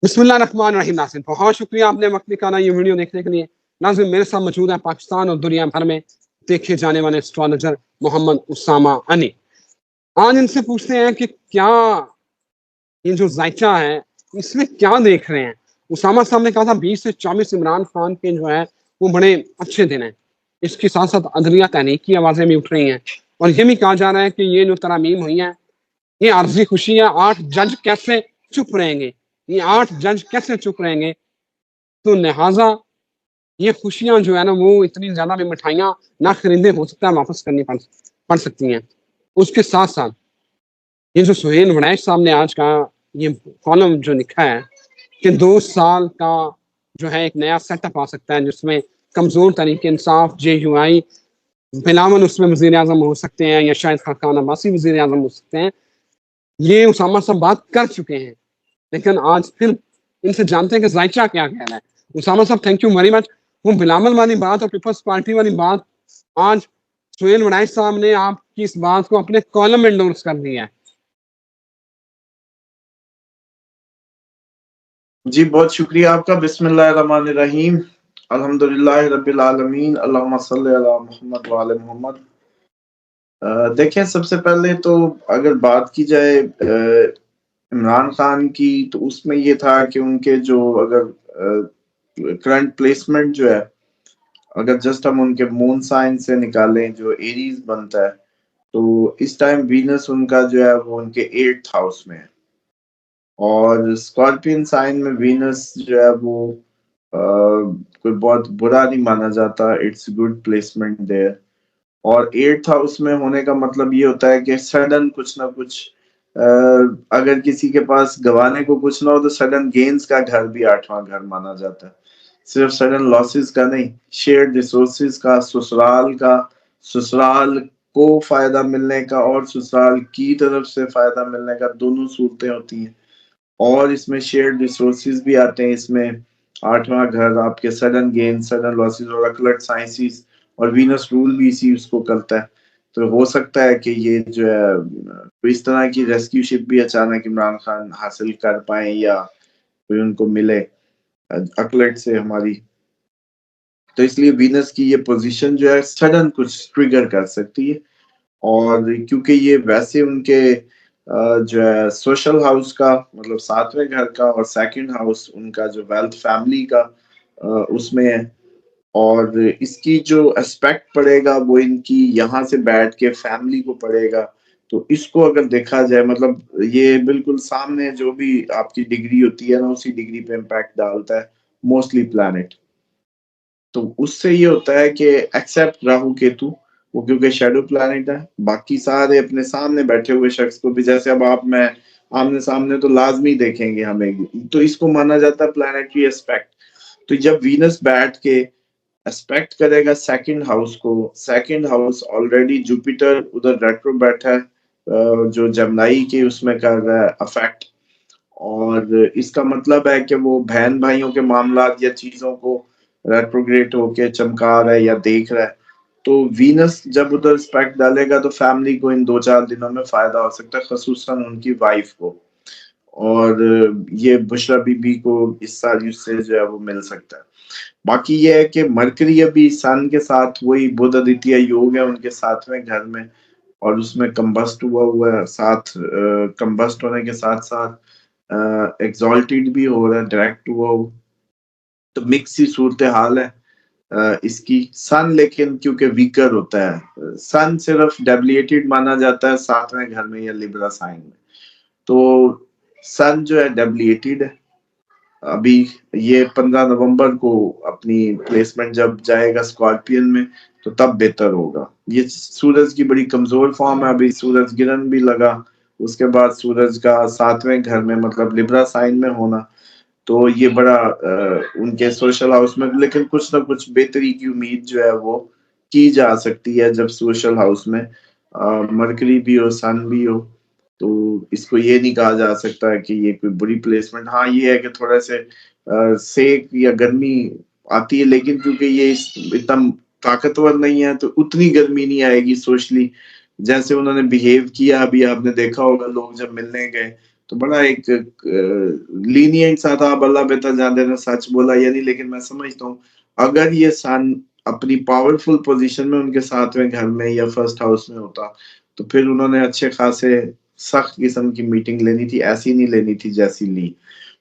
बिस्मिल्लाहिर्रहमानिर्रहीम। नाज़रीन, बहुत शुक्रिया आपने वक्त निकाला ये वीडियो देखने के लिए। नाज़रीन, मेरे साथ मौजूद है पाकिस्तान और दुनिया भर में देखे जाने वाले एस्ट्रोलॉजर मोहम्मद उसामा अनी। आज इनसे पूछते हैं कि क्या ये जो जायचा है इसमें क्या देख रहे हैं। उसामा साहब ने कहा था 20 से 24 इमरान खान के जो है वो बड़े अच्छे दिन हैं। इसके साथ साथ अदलिया तहनीक की आवाजें भी उठ रही हैं और ये भी कहा जा रहा है कि ये जो तरामीम हुई है ये आर्जी खुशी है। 8 जज कैसे चुप रहेंगे, ये 8 जज कैसे चुप रहेंगे। तो लिहाजा ये खुशियां जो है ना वो इतनी ज्यादा भी मिठाइयां ना खरीदे, हो सकता है वापस करनी पड़ सकती हैं। उसके साथ साथ ये जो सुहेल वड़ैच साहब ने आज का ये कॉलम जो लिखा है कि 2 साल का जो है एक नया सेटअप आ सकता है जिसमें कमजोर तरीके इंसाफ JUI बिलावल उसमें वजीर आजम हो सकते हैं या शायद खाकान अब्बासी वजीर आजम हो सकते हैं। ये उसामा साहब बात कर चुके हैं, लेकिन आज फिर इनसे जानते हैं कि जायचा क्या कह रहा है। उसामा साहब, थैंक यू वेरी मच। वो बिलावल वाली बात और पीपल्स पार्टी वाली बात आज सुहेल वड़ैच साहब ने आपकी इस बात को अपने कॉलम में एंडोर्स कर दिया है। जी, बहुत शुक्रिया आपका। बिस्मिल्लाहिर्रहमानिर्रहीम, अल्हम्दुलिल्लाह रब्बिल आलमीन, अल्लाहुम्मा सल्ली अला मुहम्मद व आले मोहम्मद। देखिए, सबसे पहले तो अगर बात की जाए इमरान खान की, तो उसमें ये था कि उनके जो अगर करंट प्लेसमेंट जो है, अगर जस्ट हम उनके मून साइन से निकालें जो एरीज बनता है, तो इस टाइम वीनस उनका जो है वो उनके 8th हाउस में है और स्कॉर्पियन साइन में वीनस जो है वो कोई बहुत बुरा नहीं माना जाता। It's good placement there. और 8th हाउस में होने का मतलब ये होता है कि सडन कुछ ना कुछ, अगर किसी के पास गंवाने को कुछ ना हो तो सडन गेन्स का घर भी 8वां घर माना जाता है। सिर्फ सडन लॉसेस का नहीं, शेयर्ड रिसोर्सेज का, ससुराल को फायदा मिलने का और ससुराल की तरफ से फायदा मिलने का, दोनों सूरतें होती हैं। और इसमें शेयर्ड रिसोर्सेज भी आते हैं। इसमें 8वां घर आपके सडन गेन, सडन लॉसेस और अकलट साइंसिस और वीनस रूल भी इसी उसको करता है। तो हो सकता है कि ये जो है तो इस तरह की रेस्क्यू शिप भी अचानक इमरान खान हासिल कर पाए या कोई उनको मिले अकलट से हमारी। तो इसलिए वीनस की ये पोजीशन जो है सडन कुछ ट्रिगर कर सकती है। और क्योंकि ये वैसे उनके जो है सोशल हाउस का मतलब 7वें घर का और सेकंड हाउस उनका जो वेल्थ फैमिली का उसमें है। और इसकी जो एस्पेक्ट पड़ेगा वो इनकी यहाँ से बैठ के फैमिली को पड़ेगा। तो इसको अगर देखा जाए, मतलब ये बिल्कुल सामने जो भी आपकी डिग्री होती है ना, उसी डिग्री पे इम्पैक्ट डालता है मोस्टली प्लैनेट। तो उससे ये होता है कि एक्सेप्ट राहु केतु, वो क्योंकि शेडो प्लैनेट है, बाकी सारे अपने सामने बैठे हुए शख्स को भी, जैसे अब आप मैं आमने सामने तो लाजमी देखेंगे हमें, तो इसको माना जाता है प्लैनेटरी एस्पेक्ट। तो जब वीनस बैठ के एस्पेक्ट करेगा सेकंड हाउस को, सेकंड हाउस ऑलरेडी जुपिटर उधर रेट्रो बैठा है, जो जमनाई के उसमें कर रहा है अफेक्ट। और इसका मतलब है कि वो बहन भाइयों के मामला या चीजों को रेट्रोग्रेड होके चमका रहा है या देख रहा है। तो वीनस जब उधर स्पेक्ट डालेगा तो फैमिली को इन 2-4 दिनों में फायदा हो सकता है, खसूसन उनकी वाइफ को। और ये बुशरा बीबी को इस साल उससे जो है वो मिल सकता है। बाकी ये है कि मरकरी अभी सन के साथ वही बुध आदित्य योग है उनके 7वें घर में, और उसमें कंबस्ट हुआ है, साथ कंबस्ट होने के साथ साथ एग्जॉल्टेड भी हो रहा है, डायरेक्ट हुआ हो। तो मिक्स सी सूरत हाल है इसकी। सन लेकिन क्योंकि वीकर होता है, सन सिर्फ डेबिलिएटेड माना जाता है 7वें घर में या लिब्रा साइन में। तो सन जो है डेबिलिएटेड है अभी। ये 15 नवंबर को अपनी प्लेसमेंट जब जाएगा स्कॉर्पियन में तो तब बेहतर होगा। ये सूरज की बड़ी कमजोर फॉर्म है, अभी सूरज गिरन भी लगा, उसके बाद सूरज का 7वें घर में मतलब लिब्रा साइन में होना, तो ये बड़ा उनके सोशल हाउस में लेकिन कुछ ना कुछ बेहतरी की उम्मीद जो है वो की जा सकती है जब सोशल हाउस में मरकरी भी हो, सन भी हो। तो इसको ये नहीं कहा जा सकता है कि ये कोई बुरी प्लेसमेंट। हाँ, ये है कि थोड़ा से सेक या गर्मी आती है, लेकिन क्योंकि ये इतना ताकतवर नहीं है तो उतनी गर्मी नहीं आएगी सोशली, जैसे उन्होंने बिहेव किया। अभी आपने देखा होगा लोग जब मिलने गए तो बड़ा एक लीनियंट सा था, बल्ला बेटा जादे ने सच बोला यानी। लेकिन मैं समझता हूँ अगर ये सन अपनी पावरफुल पोजीशन में उनके 7वें घर में या फर्स्ट हाउस में होता, तो फिर उन्होंने अच्छे खासे सख्त किस्म की मीटिंग लेनी थी, ऐसी नहीं लेनी थी जैसी ली।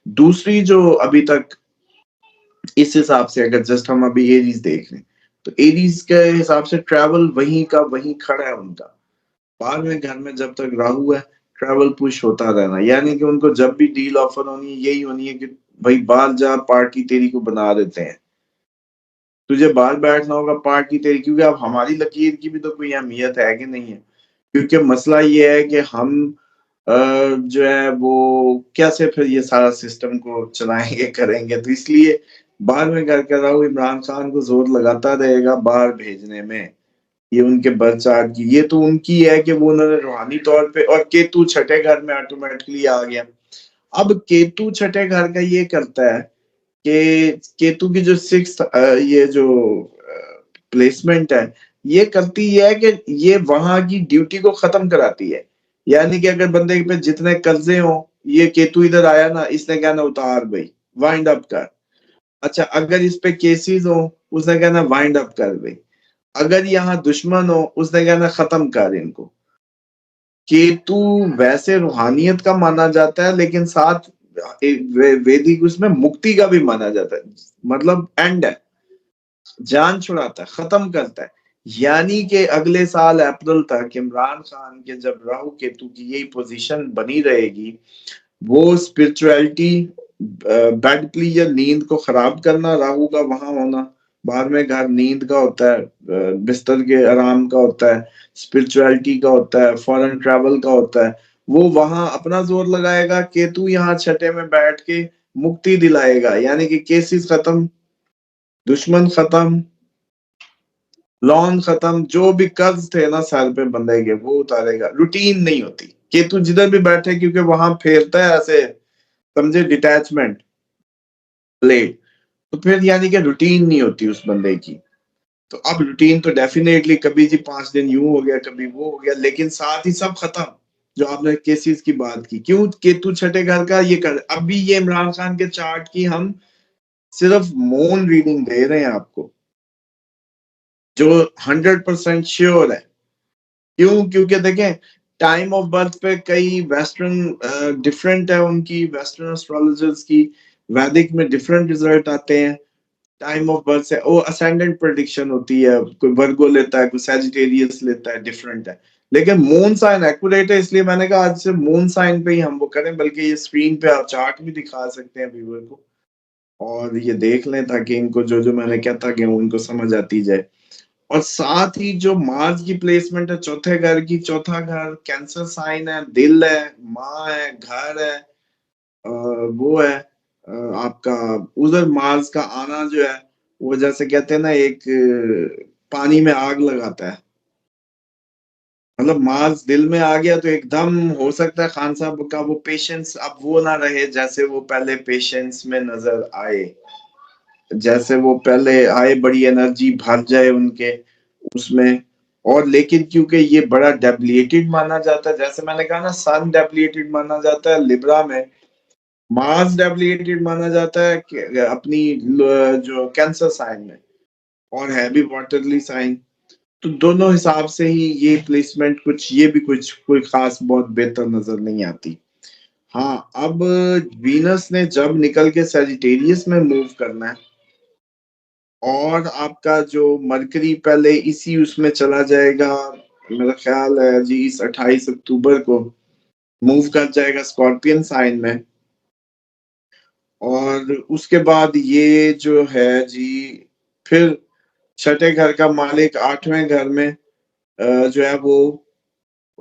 दूसरी जो अभी तक इस हिसाब से अगर जस्ट हम अभी एरीज देख रहे हैं, तो एरीज के हिसाब से ट्रैवल वहीं का वहीं खड़ा है उनका। 12वें घर में जब तक राहु है, ट्रैवल पुश होता रहना, यानी कि उनको जब भी डील ऑफर होनी है यही होनी है कि भाई बाहर जा, पार्टी तेरी को बना देते हैं, तुझे बाहर बैठना होगा, पार्टी तेरी। क्योंकि अब हमारी लकीर की भी तो कोई अहमियत है कि नहीं है। क्योंकि मसला ये है कि हम जो है वो कैसे फिर ये सारा सिस्टम को चलाएंगे करेंगे। तो इसलिए बाहर में घर कर रहा हूँ, इमरान खान को जोर लगाता रहेगा बाहर भेजने में। ये उनके बर्थ चार्ट की ये तो उनकी है कि वो उन्होंने रूहानी तौर पे, और केतु छठे घर में ऑटोमेटिकली आ गया। अब केतु छठे घर का ये करता है कि केतु की जो 6th ये जो प्लेसमेंट है, ये करती है कि ये वहां की ड्यूटी को खत्म कराती है। यानी कि अगर बंदे पे जितने कर्जे हो, ये केतु इधर आया ना, इसने कहना उतार भाई, वाइंड अप कर। अच्छा, अगर इस पे केसेस हो, उसने कहना वाइंड अप कर भाई। अगर यहाँ दुश्मन हो, उसने कहना खत्म कर इनको। केतु वैसे रूहानियत का माना जाता है, लेकिन साथ वैदिक उसमें मुक्ति का भी माना जाता है। मतलब एंड है, जान छुड़ाता है, खत्म करता है। यानी कि अगले साल अप्रैल तक इमरान खान के जब राहु केतु की यही पोजीशन बनी रहेगी, वो स्पिरिचुअलिटी, बेड प्ली या नींद को खराब करना, राहु का वहां होना। 12वें घर नींद का होता है, बिस्तर के आराम का होता है, स्पिरिचुअलिटी का होता है, फॉरेन ट्रैवल का होता है। वो वहां अपना जोर लगाएगा, केतु यहाँ छठे में बैठ के मुक्ति दिलाएगा। यानी कि केसेस खत्म, दुश्मन खत्म, लोन खत्म, जो भी कर्ज थे ना सर पे बंदे के, वो उतारेगा। रूटीन नहीं होती, केतु जिधर भी बैठे, क्योंकि वहां फेरता है ऐसे, समझे, डिटैचमेंट प्लेट। तो फिर यानी कि रूटीन नहीं होती उस बंदे की। तो अब रूटीन तो डेफिनेटली कभी जी 5 दिन यूं हो गया, कभी वो हो गया, लेकिन साथ ही सब खत्म। जो आपने केसेस की बात की, क्यों केतु छठे घर का ये कर। अभी ये इमरान खान के चार्ट की हम सिर्फ मौन रीडिंग दे रहे हैं आपको, जो 100% श्योर है। क्यों? क्योंकि देखें, टाइम ऑफ बर्थ पे कई वेस्टर्न डिफरेंट है उनकी, वेस्टर्न एस्ट्रोलॉजर्स की। वैदिक में डिफरेंट रिजल्ट आते हैं टाइम ऑफ बर्थ से। वो असेंडेंट प्रेडिक्शन होती है, कोई वर्गो लेता है, कोई सैजिटेरियस लेता है, डिफरेंट है। लेकिन मून साइन एक्यूरेट है, इसलिए मैंने कहा आज से मून साइन पे ही हम वो करें। बल्कि ये स्क्रीन पे आप चार्ट भी दिखा सकते हैं व्यूअर को, और ये देख लें ताकि इनको जो जो मैंने कहता कि उनको समझ आती जाए। और साथ ही जो मार्स की प्लेसमेंट है चौथे घर की, चौथा घर कैंसर साइन है, दिल है, माँ है, घर है, वो है आपका उधर मार्स का आना जो है, वो जैसे कहते हैं ना, एक पानी में आग लगाता है। मतलब मार्स दिल में आ गया तो एकदम हो सकता है खान साहब का वो पेशेंस अब वो ना रहे जैसे वो पहले पेशेंस में नजर आए। जैसे वो पहले आए, बड़ी एनर्जी भर जाए उनके उसमें। और लेकिन क्योंकि ये बड़ा डेबिलिटेड माना जाता है, जैसे मैंने कहा ना, सन डेबिलिटेड माना जाता है लिब्रा में, मार्स डेबिलिटेड माना जाता है अपनी जो कैंसर साइन में, और है भी वाटरली साइन। तो दोनों हिसाब से ही ये प्लेसमेंट कुछ ये भी कुछ कोई खास बहुत बेहतर नजर नहीं आती। हाँ, अब वीनस ने जब निकल के सैजिटेरियस में मूव करना है, और आपका जो मरकरी पहले इसी उसमें चला जाएगा, मेरा ख्याल है जी इस 28 अक्टूबर को मूव कर जाएगा स्कॉर्पियन साइन में। और उसके बाद ये जो है जी, फिर छठे घर का मालिक 8वें घर में जो है वो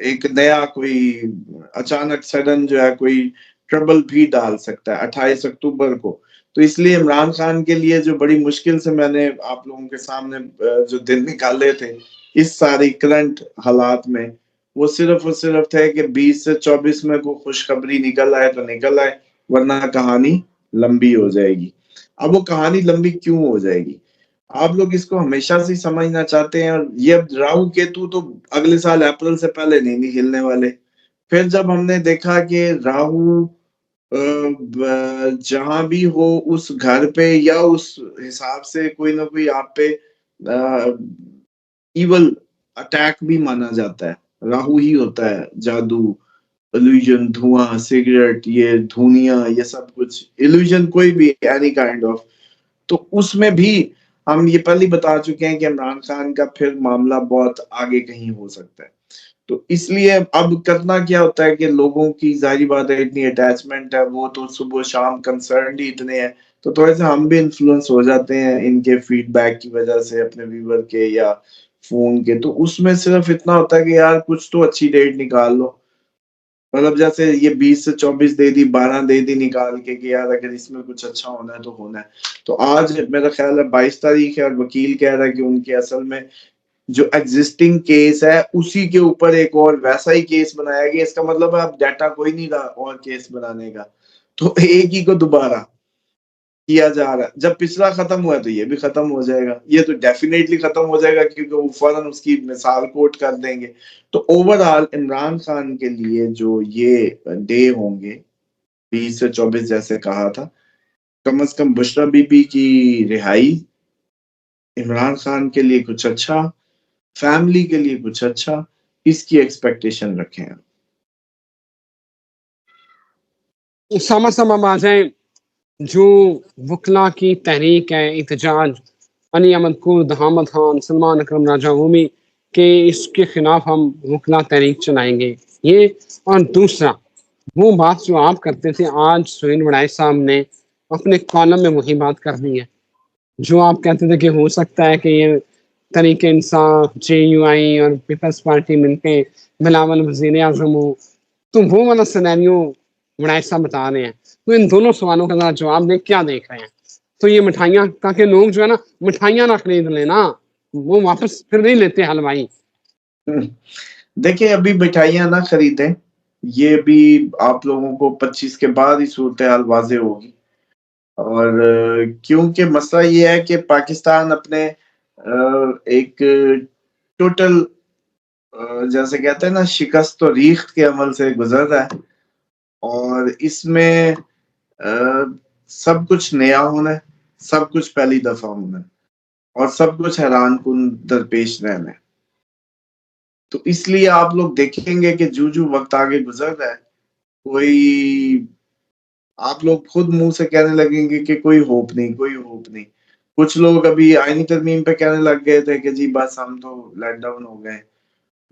एक नया कोई अचानक सडन जो है कोई ट्रबल भी डाल सकता है 28 अक्टूबर को। तो इसलिए इमरान खान के लिए जो बड़ी मुश्किल से मैंने आप लोगों के सामने जो दिन निकाले थे इस सारी करंट हालात में, वो सिर्फ और सिर्फ थे कि 20 से 24 में को खुशखबरी निकल आए तो निकल आए, वरना कहानी लंबी हो जाएगी। अब वो कहानी लंबी क्यों हो जाएगी? आप लोग इसको हमेशा से समझना चाहते हैं, और ये राहु केतु तो अगले साल अप्रैल से पहले नहीं हिलने वाले। फिर जब हमने देखा कि राहु जहां भी हो उस घर पे या उस हिसाब से कोई ना कोई आप पे इवल अटैक भी माना जाता है। राहु ही होता है जादू, इल्यूजन, धुआं, सिगरेट, ये धुनिया, ये सब कुछ इल्यूजन, कोई भी एनी काइंड ऑफ। तो उसमें भी हम ये पहले ही बता चुके हैं कि इमरान खान का फिर मामला बहुत आगे कहीं हो सकता है। तो इसलिए अब करना क्या होता है कि लोगों की जाहिर बात है इतनी अटैचमेंट है, वो तो सुबह शाम कंसर्न ही इतने हैं, तो थोड़े से हम भी इन्फ्लुएंस हो जाते हैं इनके फीडबैक की वजह से, अपने व्यूअर के या फोन के। तो उसमें सिर्फ इतना होता है कि यार कुछ तो अच्छी डेट निकाल लो, मतलब जैसे ये 20 से 24 दे दी, 12 दे दी निकाल के कि यार अगर इसमें कुछ अच्छा होना है तो होना है। तो आज मेरा ख्याल है 22 तारीख है और वकील कह रहा है कि उनके असल में जो एग्जिस्टिंग केस है उसी के ऊपर एक और वैसा ही केस बनाया गया। इसका मतलब है अब डाटा कोई नहीं रहा और केस बनाने का, तो एक ही को दोबारा किया जा रहा है। जब पिछला खत्म हुआ तो ये भी खत्म हो जाएगा, ये तो डेफिनेटली खत्म हो जाएगा क्योंकि वो फौरन उसकी मिसाल कोट कर देंगे। तो ओवरऑल इमरान खान के लिए जो ये डे होंगे 20 से 24 जैसे कहा था, कम से कम बुशरा बीबी की रिहाई, इमरान खान के लिए कुछ अच्छा, फैमिली के लिए कुछ अच्छा, इसकी एक्सपेक्टेशन रखें। उसामा साहब आ जाए, जो वकला की तहरीक है एहतजाज अली अहमद कुर्द, हामिद खान, सलमान अकरम राजा भूमि के, इसके खिलाफ हम वकला तहरीक चलाएंगे ये। और दूसरा वो बात जो आप करते थे, आज सुनील वड़ाई साहब ने अपने कॉलम में वही बात कर दी है। जो आप कहते थे कि हो सकता है कि ये तरीके इंसाफ, JUI और पीपल्स पार्टी मिलके बिलावल वजीर आजम हो, तो वो वाला सिनेरियो वड़ाई साहब बता रहे हैं। तो इन दोनों सवालों का जवाब दें, क्या देख रहे हैं? तो ये मिठाइयाँ, ताकि लोग जो है ना मिठाइयाँ ना खरीद लेना, वो वापस फिर नहीं लेते हलवाई। देखिए अभी मिठाइयाँ ना खरीदें, ये भी आप लोगों को 25 के बाद ही सूरत हाल वाजे होगी। और क्योंकि मसला ये है कि पाकिस्तान अपने एक टोटल जैसे कहते हैं ना शिकस्त और रीख्त के अमल से गुजर रहा है, और इसमें सब कुछ नया होना है, सब कुछ पहली दफा होना है, और सब कुछ हैरान कुन दरपेश रहना है। तो इसलिए आप लोग देखेंगे कि जू जू वक्त आगे गुजर रहा है, कोई आप लोग खुद मुंह से कहने लगेंगे कि कोई होप नहीं, कोई होप नहीं। कुछ लोग अभी आईनी तरमीम पे कहने लग गए थे कि जी बस हम तो लेट डाउन हो गए।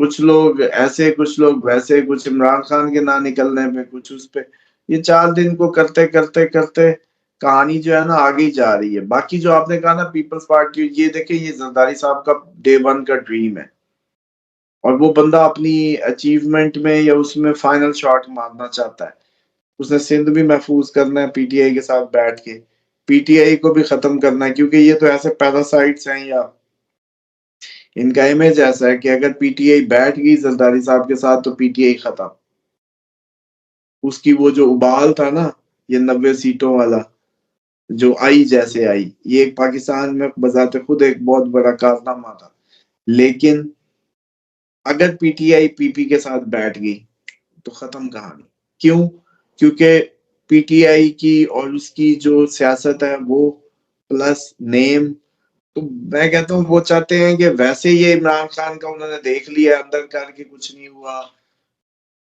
कुछ लोग ऐसे, कुछ लोग वैसे, कुछ इमरान खान के ना निकलने पे, कुछ उस पे। ये 4 दिन को करते करते करते कहानी जो है ना आगे ही जा रही है। बाकी जो आपने कहा ना पीपल्स पार्टी, ये देखे ये जरदारी साहब का डे 1 का ड्रीम है, और वो बंदा अपनी अचीवमेंट में या उसमें फाइनल शॉट मारना चाहता है। उसने सिंध भी महफूज करना है पीटीआई के साथ बैठ के, पीटीआई को भी खत्म करना है, क्योंकि ये तो ऐसे पैरासाइट्स हैं, या इनका इमेज ऐसा है कि अगर पीटीआई बैठ गई जरदारी साहब के साथ तो पीटीआई खत्म। उसकी वो जो उबाल था ना, ये 90 सीटों वाला जो आई जैसे आई, ये एक पाकिस्तान में बजाते खुद एक बहुत बड़ा कारनामा था। लेकिन अगर पीटीआई पीपी के साथ बैठ गई तो खत्म कहानी। क्यों? क्योंकि पीटीआई की और उसकी जो सियासत है वो प्लस नेम, तो मैं कहता हूँ वो चाहते हैं कि वैसे ये इमरान खान का उन्होंने देख लिया अंदर करके कुछ नहीं हुआ,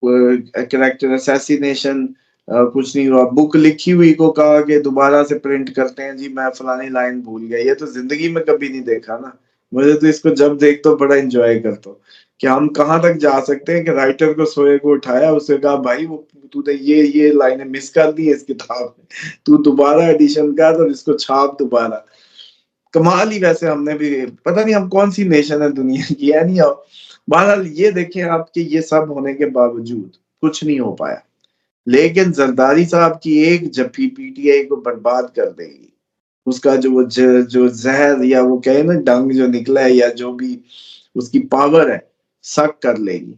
कैरेक्टर असैसिनेशन कुछ नहीं हुआ, बुक लिखी हुई को कहा कि दोबारा से प्रिंट करते हैं, जी मैं फलानी लाइन भूल गया। ये तो जिंदगी में कभी नहीं देखा ना। मुझे तो इसको जब देखता हूँ बड़ा एंजॉय करता हूँ कि हम कहाँ तक जा सकते हैं कि राइटर को सोए को उठाया, उसने कहा भाई वो तूने ये लाइनें मिस कर दी है इस किताब में, तू दोबारा एडिशन कर और इसको छाप दोबारा। कमाल ही। वैसे हमने भी पता नहीं हम कौन सी नेशन है दुनिया की है नहीं। अब बहरहाल ये देखें आपके, ये सब होने के बावजूद कुछ नहीं हो पाया, लेकिन जरदारी साहब की एक जफ्फी पीटीआई को बर्बाद कर देगी। उसका जो जहर या वो कहे ना डंग जो निकला है या जो भी उसकी पावर है, सक कर लेगी।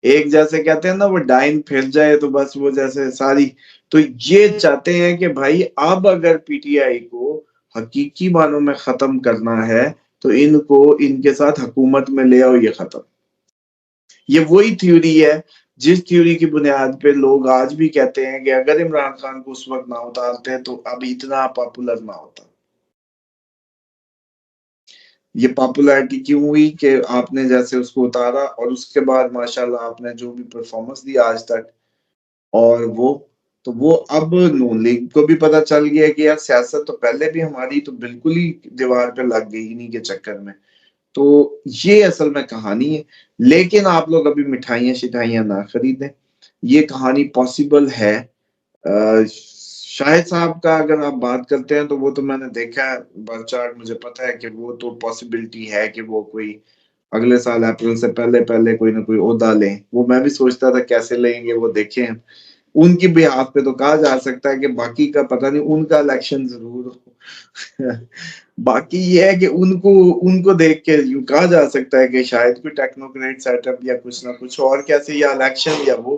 एक जैसे कहते हैं ना वो डाइन फिर जाए तो बस वो जैसे सारी। तो ये चाहते हैं कि भाई अब अगर पीटीआई को हकीकी मानों में खत्म करना है तो इनको इनके साथ हुकूमत में ले आओ, ये खत्म। ये वही थ्योरी है जिस थ्योरी की बुनियाद पे लोग आज भी कहते हैं कि अगर इमरान खान को उस वक्त ना उतारते तो अब इतना पॉपुलर ना होता। ये पॉपुलैरिटी क्यों हुई कि आपने जैसे उसको उतारा और उसके बाद माशाल्लाह आपने जो भी परफॉर्मेंस दी आज तक, और वो अब नून लीग को भी पता चल गया कि यार सियासत तो पहले भी हमारी तो बिल्कुल ही दीवार पे लग गई इन्हीं के चक्कर में। तो ये असल में कहानी है। लेकिन आप लोग अभी मिठाइयाँ शिठाइयाँ ना खरीदें, ये कहानी पॉसिबल है। शाहिद साहब का अगर आप बात करते हैं तो वो तो मैंने देखा है बार चार्ट, मुझे पता है कि वो तो पॉसिबिलिटी है कि वो कोई अगले साल अप्रैल से पहले पहले कोई ना कोई ओहदा लें। वो मैं भी सोचता था कैसे लेंगे वो देखें। उनकी बिहाफ पे तो कहा जा सकता है कि बाकी का पता नहीं, उनका इलेक्शन जरूर हो। बाकी ये है कि उनको उनको देख के यूं कहा जा सकता है कि शायद कोई टेक्नोक्रेट सेटअप या कुछ ना कुछ और कैसे, या इलेक्शन या वो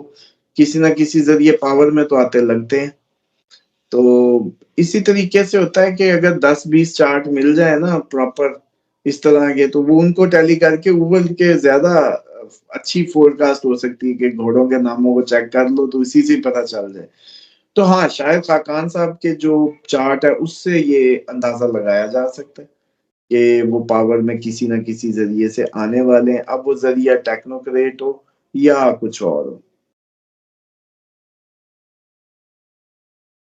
किसी ना किसी जरिए पावर में तो आते लगते हैं। तो इसी तरीके से होता है कि अगर 10-20 चार्ट मिल जाए ना प्रॉपर इस तरह के, तो वो उनको टैली करके उबल के ज्यादा अच्छी फोरकास्ट हो सकती है कि घोड़ों के नामों को चेक कर लो तो इसी से ही पता चल जाए। तो हाँ, शायद खाकान साहब के जो चार्ट है उससे ये अंदाजा लगाया जा सकता है कि वो पावर में किसी ना किसी जरिए से आने वाले हैं। अब वो जरिया टेक्नोक्रेट हो या कुछ और हो।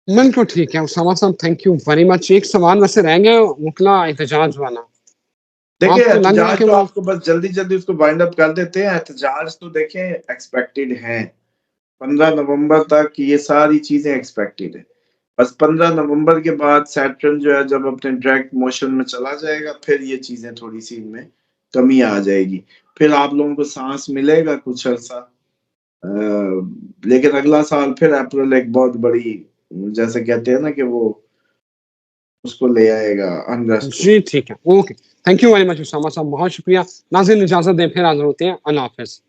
बिल्कुल ठीक है उसामा साहब, थैंक यू वेरी मच। एक सवाल वैसे रह गया मुकला एहतजाज वाला, देखिए आपको लग रहा है एहतजाज कि तो वो आपको बस जल्दी जल्दी उसको वाइंड अप कर देते हैं। एहतजाज तो देखें एक्सपेक्टेड है, 15 नवंबर तक ये सारी चीजें एक्सपेक्टेड है। बस 15 नवंबर के बाद सैटर्न जो है जब अपने डायरेक्ट मोशन में चला जाएगा, फिर ये चीजें थोड़ी सी इनमें कमी आ जाएगी। फिर आप लोगों को सांस मिलेगा कुछ अर्सा। लेकिन अगला साल फिर अप्रैल एक बहुत बड़ी, जैसे कहते हैं ना कि वो उसको ले आएगा अनरेस्ट को। जी ठीक है, okay. Thank you very much Usama साहब, बहुत शुक्रिया। नाज़रीन इजाजत दें, फिर हाजिर होते हैं। अल्लाह हाफिज।